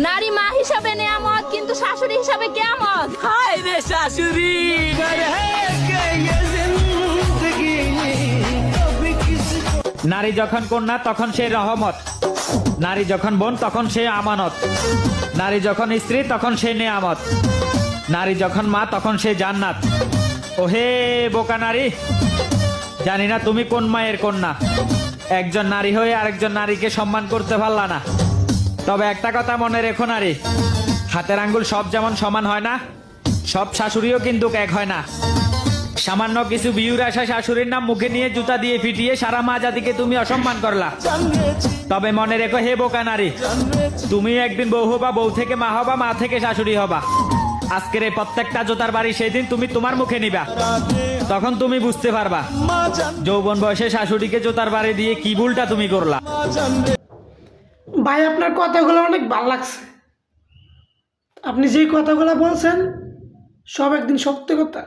নারী মা হিসাবে নেয়ামত, কিন্তু শাশুড়ি হিসাবে কেয়ামত। হায় রে শাশুড়ি, নারী যখন কন্যা তখন সে রহমত, নারী যখন বোন তখন সে আমানত, নারী যখন স্ত্রী তখন সে নেয়ামত, নারী যখন মা তখন সে জান্নাত। ওহে বোকা নারী, জানি না তুমি কোন মায়ের কন্যা। একজন নারী হয়ে আরেকজন নারীকে সম্মান করতে পারলা না। তবে একটা কথা মনে রেখো নারী, হাতের আঙ্গুল সব যেমন সমান হয় না, সব শাশুড়িও কিন্তু এক হয় না। সামান্য কিছু বিয়ের আসা শাশুড়ির নাম মুখে নিয়ে জুতা দিয়ে পিটিয়ে সারা মা জাতিকে তুমি অসম্মান করলা। তবে মনে রেখো হে বোকা নারী, তুমি একদিন বউ হবা, বউ থেকে মা হবা, মা থেকে শাশুড়ি হবা। আজকের এই প্রত্যেকটা জুতার বাড়ি সেই দিন তুমি তোমার মুখে নিবা, তখন তুমি বুঝতে পারবা যৌবন বয়সে শাশুড়িকে জুতার বাড়ি দিয়ে কি ভুলটা তুমি করলা। ভাই আপনার কথাগুলো অনেক ভালো লাগছে। আপনি যেই কথাগুলো বলছেন সব একদিন সত্য কথা।